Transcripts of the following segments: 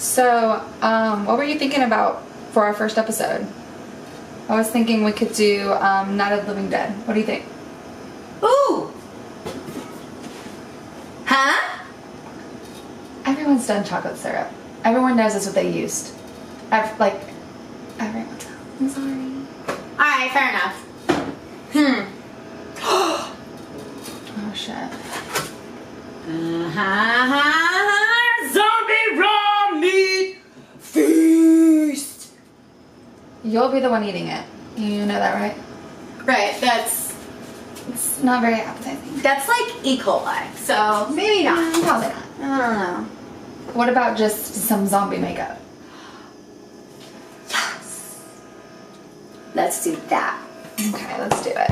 So, what were you thinking about for our first episode? I was thinking we could do Night of the Living Dead. What do you think? Ooh! Huh? Everyone's done chocolate syrup. Everyone knows that's what they used. Everyone. I'm sorry. Alright, fair enough. Oh shit. Zombie raw meat feast! You'll be the one eating it. You know that, right? Right, that's It's not very appetizing. like E. coli, so maybe not. Probably not. I don't know. What about just some zombie makeup? Yes. Let's do that. Okay, let's do it.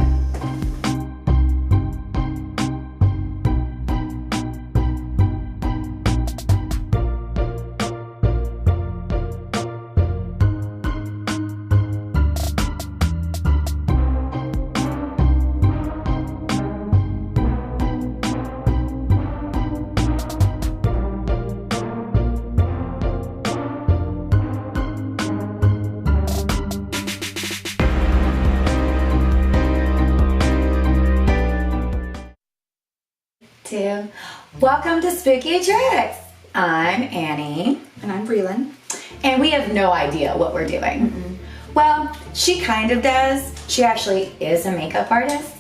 Welcome to Spooky Tricks. I'm Annie. And I'm Brelyn. And we have no idea what we're doing. Well, she kind of does. She actually is a makeup artist.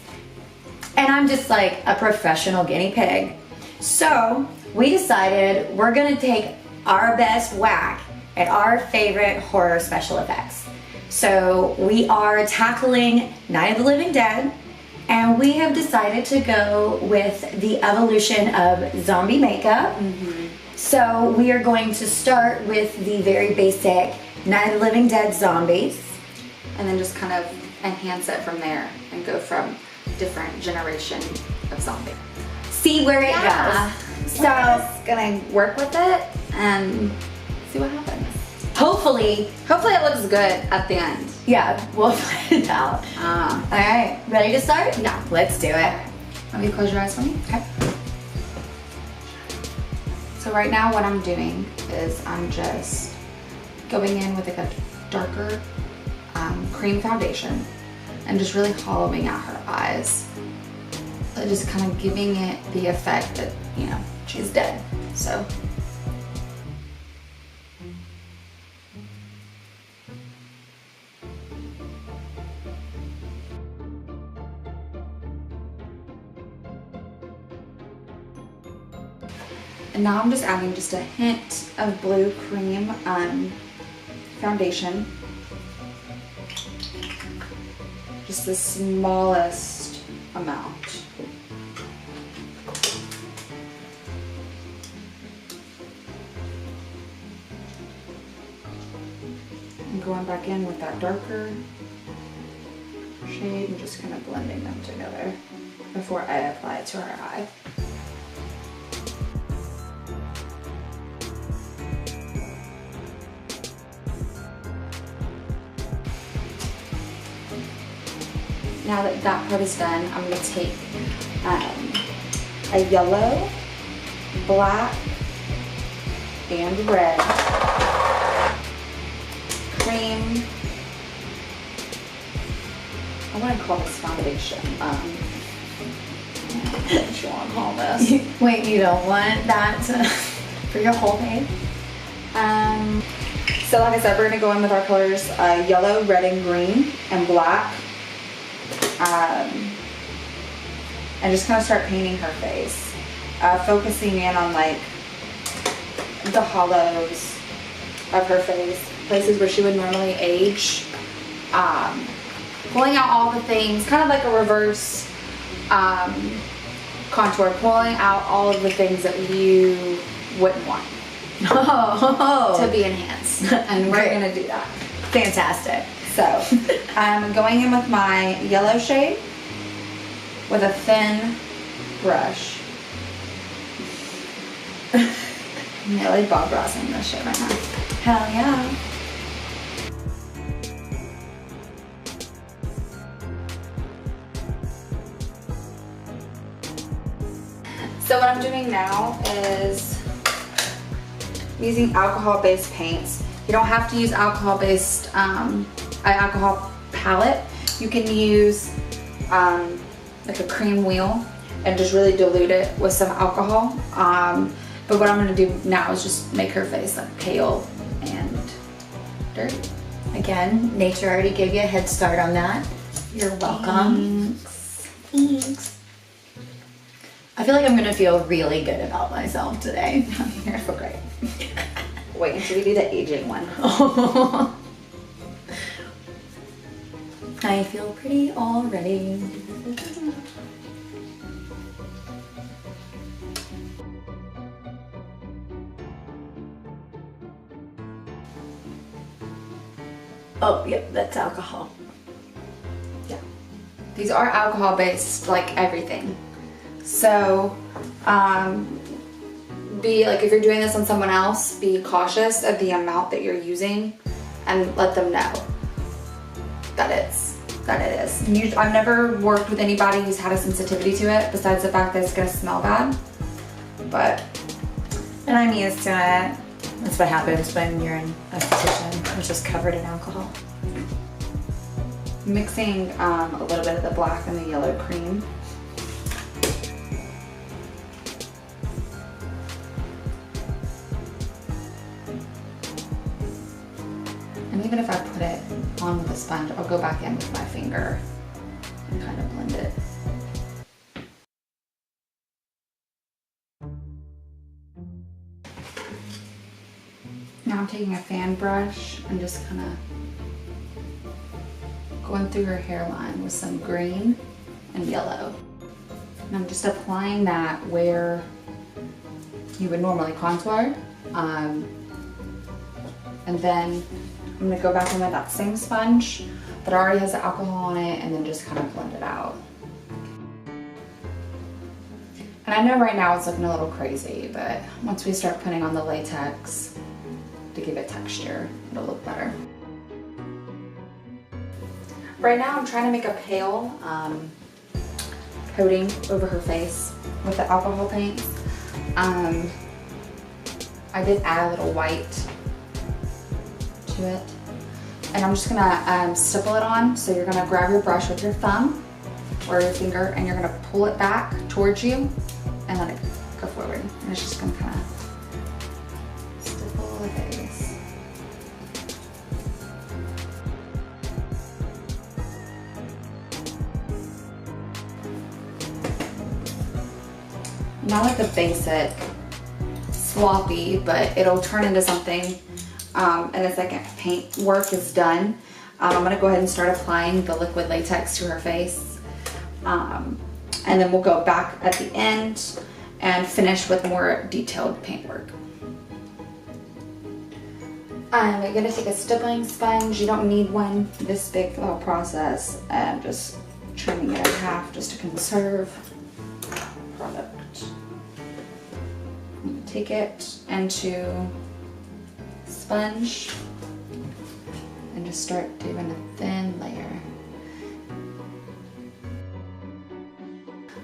And I'm just like a professional guinea pig. So we decided we're gonna take our best whack at our favorite horror special effects. So we are tackling Night of the Living Dead. And we have decided to go with the evolution of zombie makeup. So we are going to start with the very basic Night of the Living Dead zombies. And then just kind of enhance it from there and go from different generation of zombie. See where it Yeah. goes. So we're just gonna work with it and see what happens. Hopefully, Hopefully it looks good at the end. yeah, we'll find out. All right, ready to start? Yeah. Let's do it. Will you close your eyes for me? Okay. So right now what I'm doing is I'm just going in with like a darker cream foundation and just really hollowing out her eyes. So just kind of giving it the effect that, you know, she's dead. So. And now I'm just adding just a hint of blue cream foundation. Just the smallest amount. And going back in with that darker shade and just kind of blending them together before I apply it to her eye. Now that that part is done, I'm going to take a yellow, black, and red cream. I want to call this foundation. What do you want to call this? Wait, you don't want that for your whole page? So like I said, we're going to go in with our colors yellow, red, and green, and black. And just kind of start painting her face, focusing in on like the hollows of her face, places where she would normally age, pulling out all the things, kind of like a reverse contour, pulling out all of the things that you wouldn't want to be enhanced, and we're going to do that. Fantastic. So I'm going in with my yellow shade with a thin brush. I'm really Bob Rossing this shit right now. Hell yeah. So what I'm doing now is using alcohol-based paints. You don't have to use alcohol-based, an alcohol palette. You can use like a cream wheel and just really dilute it with some alcohol. But what I'm gonna do now is just make her face like pale and dirty. Again, nature already gave you a head start on that. You're welcome. Thanks. I feel like I'm gonna feel really good about myself today. You're gonna feel great. Wait until we do the aging one. I feel pretty already. Oh, yep, that's alcohol. Yeah. These are alcohol based, like everything. So, be like, if you're doing this on someone else, be cautious of the amount that you're using and let them know that it is. I've never worked with anybody who's had a sensitivity to it, besides the fact that it's gonna smell bad. But, and I'm used to it. That's what happens when you're in a position that's just covered in alcohol. Mixing a little bit of the black and the yellow cream. And even if I put it on with a sponge, I'll go back in with my finger and kind of blend it. Now I'm taking a fan brush and just kind of going through her hairline with some green and yellow. And I'm just applying that where you would normally contour. And then I'm gonna go back in with that same sponge that already has the alcohol on it and then just kind of blend it out. And I know right now it's looking a little crazy, but once we start putting on the latex to give it texture, it'll look better. Right now I'm trying to make a pale coating over her face with the alcohol paints. I did add a little white to it. And I'm just gonna stipple it on. So you're gonna grab your brush with your thumb or your finger and you're gonna pull it back towards you and let it go forward. And it's just gonna kind of stipple the face. Not like the basic sloppy, but it'll turn into something and the second paint work is done. I'm gonna go ahead and start applying the liquid latex to her face. And then we'll go back at the end and finish with more detailed paint work. I'm gonna take a stippling sponge. You don't need one this big for the whole process. And just trimming it in half just to conserve product. Take it into sponge and just start doing a thin layer.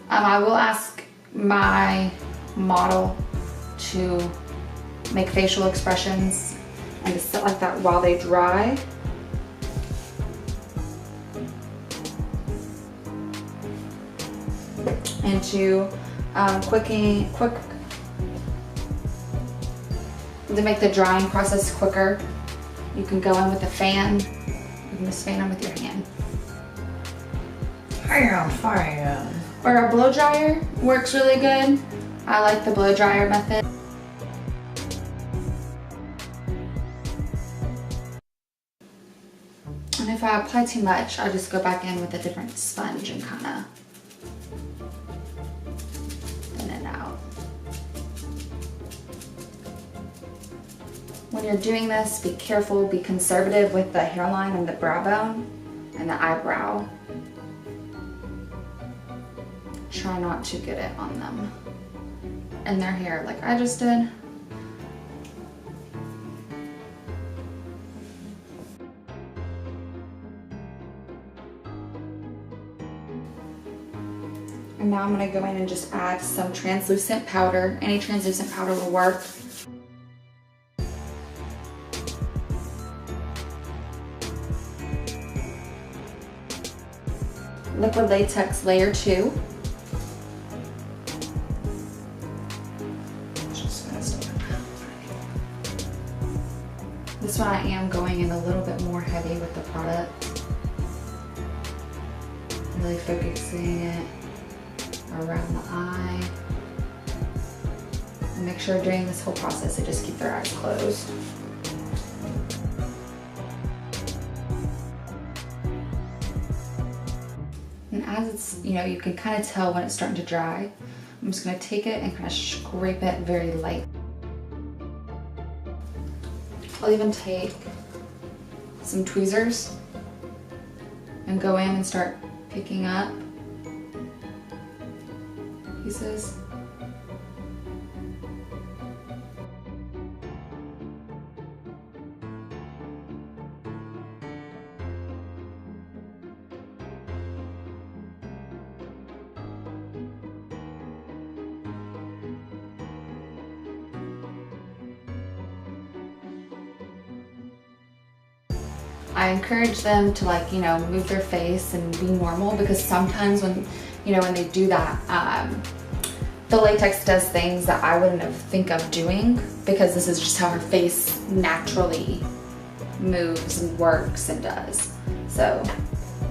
I will ask my model to make facial expressions and to sit like that while they dry. And to to make the drying process quicker, you can go in with a fan. You can just fan them with your hand. Fire. Or a blow dryer works really good. I like the blow dryer method. And if I apply too much, I'll just go back in with a different sponge and kind of thin it out. When you're doing this, be careful, be conservative with the hairline and the brow bone and the eyebrow. Try not to get it on them and their hair like I just did. And now I'm gonna go in and just add some translucent powder. Any translucent powder will work. liquid latex layer 2. This one I am going in a little bit more heavy with the product. Really focusing it around the eye. And make sure during this whole process they just keep their eyes closed. And as it's, you can kind of tell when it's starting to dry. I'm just gonna take it and kind of scrape it very light. I'll even take some tweezers and go in and start picking up pieces. I encourage them to move their face and be normal, because sometimes when they do that, the latex does things that I wouldn't have think of doing, because this is just how her face naturally moves and works and does. So,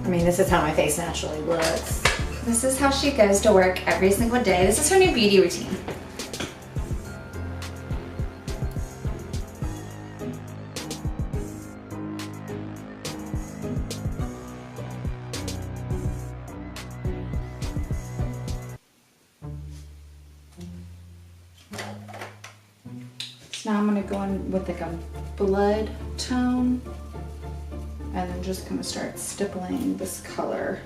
I mean, this is how my face naturally looks. This is how she goes to work every single day. This is her new beauty routine. Now I'm going to go in with like a blood tone and then just kind of start stippling this color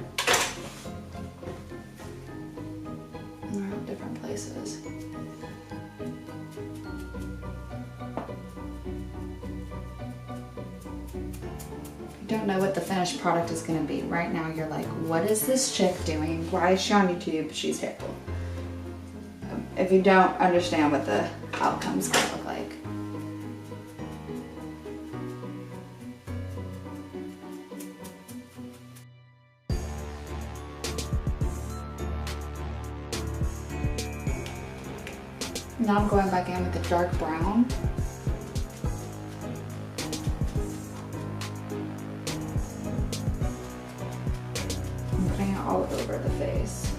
around different places. If you don't know what the finished product is going to be, right now you're like, what is this chick doing? Why is she on YouTube? She's terrible. If you don't understand what the outcome's going to look like. Now I'm going back in with the dark brown. I'm putting it all over the face.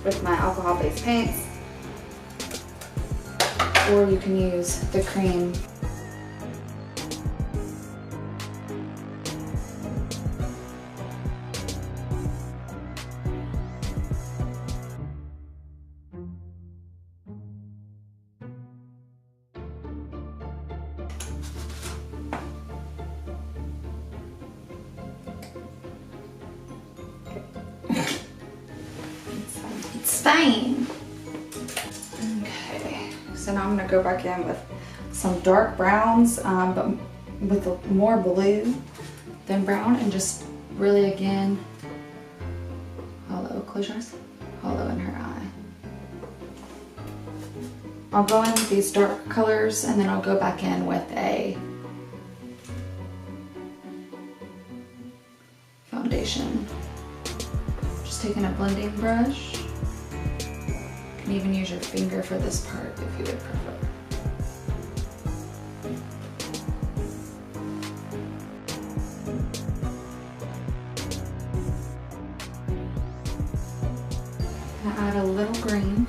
With my alcohol-based paints, or you can use the cream. It's fine. Okay, so now I'm gonna go back in with some dark browns, but with more blue than brown, and just really again, close your eyes, hollow in her eye. I'll go in with these dark colors and then I'll go back in with a foundation. Just taking a blending brush. You can even use your finger for this part if you would prefer. Add a little green.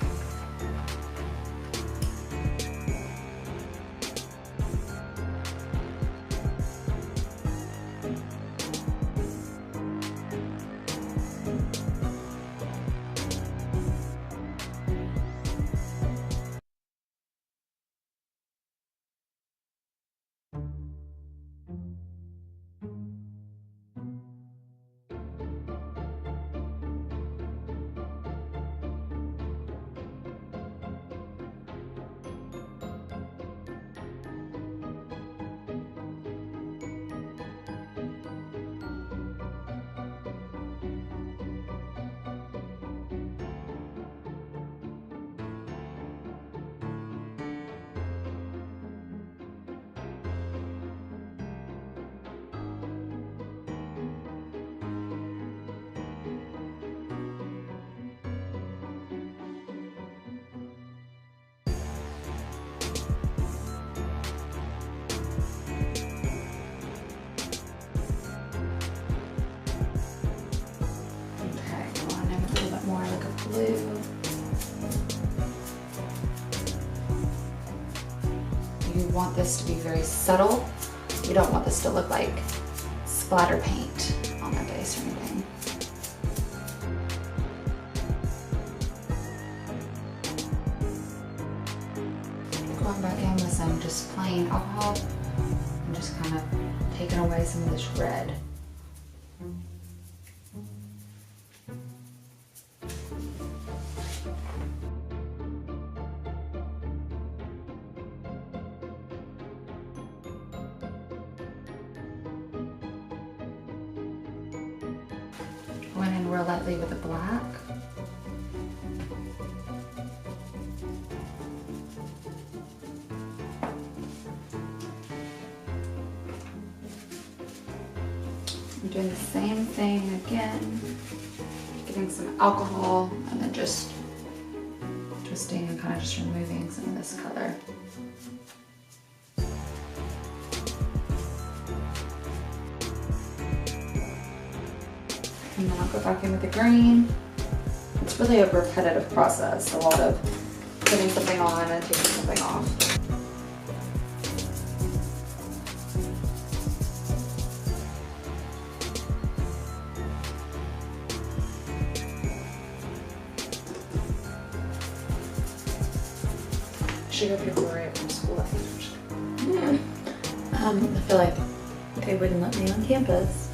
you want this to be very subtle. You don't want this to look like splatter paint on the base or anything. Going back in with some just plain alcohol and just kind of taking away some of this red. Going in real lightly with the black. I'm doing the same thing again, getting some alcohol and then just twisting and kind of just removing some of this color. And then I'll go back in with the green. It's really a repetitive process, a lot of putting something on and taking something off. Should go people right from school, I think. I feel like they wouldn't let me on campus.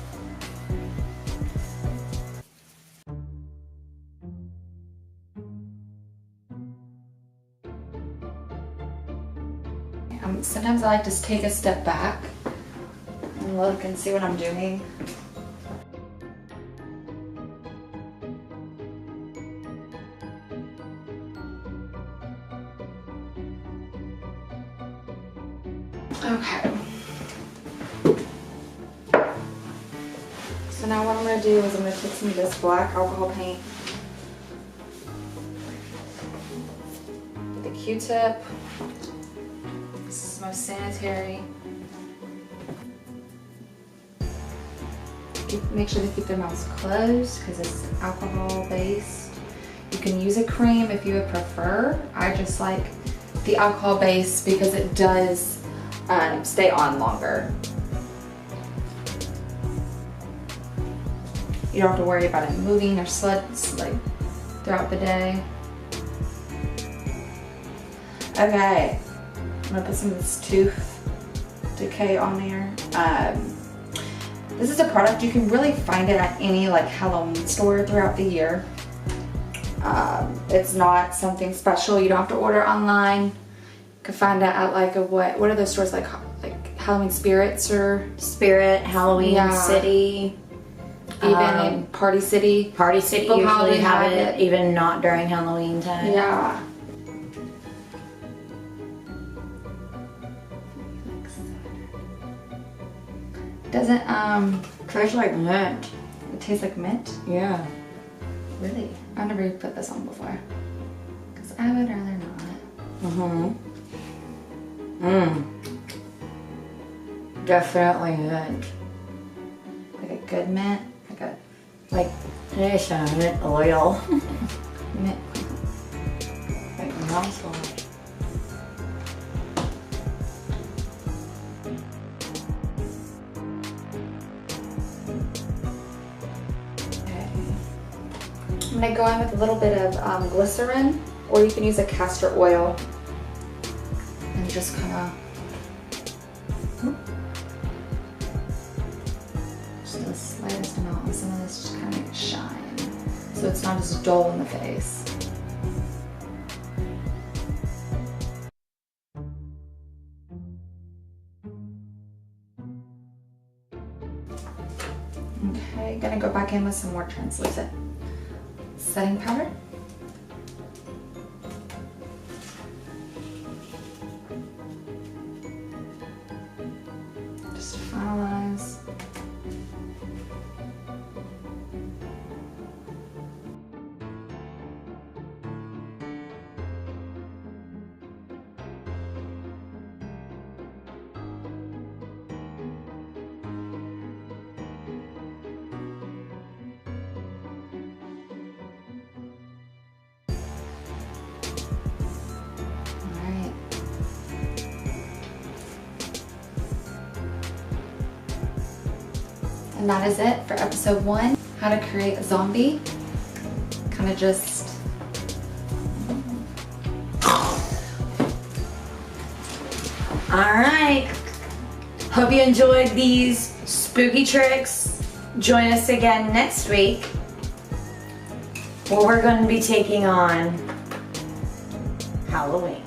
Sometimes I like to take a step back and look and see what I'm doing. Okay. So now what I'm going to do is I'm going to take some of this black alcohol paint with a Q-tip. This is most sanitary. Make sure to keep their mouths closed because it's alcohol based. You can use a cream if you would prefer. I just like the alcohol base because it does stay on longer. You don't have to worry about it moving or suds like throughout the day. Okay, I'm gonna put some of this tooth decay on there. This is a product you can really find it at any like Halloween store throughout the year. It's not something special. You don't have to order online. You can find it at like what are those stores like Halloween Spirits or Spirit, Halloween City, even in Party City. Party City They'll usually probably have it, even not during Halloween time. Yeah. Doesn't Tastes like mint. it tastes like mint? Yeah. Really? I've never put this on before. Because I would rather not. Definitely mint. Like a good mint. Like tastes of mint oil. Mint. Like mouthwash. I'm gonna go in with a little bit of glycerin, or you can use a castor oil, and just kind of just the slightest amount, and some of this just kind of makes it shine, so it's not as dull in the face. Okay, gonna go back in with some more translucent setting powder. Just to finalize. And that is it for episode 1, how to create a zombie. Kind of just... Alright. Hope you enjoyed these spooky tricks. Join us again next week, where we're going to be taking on Halloween.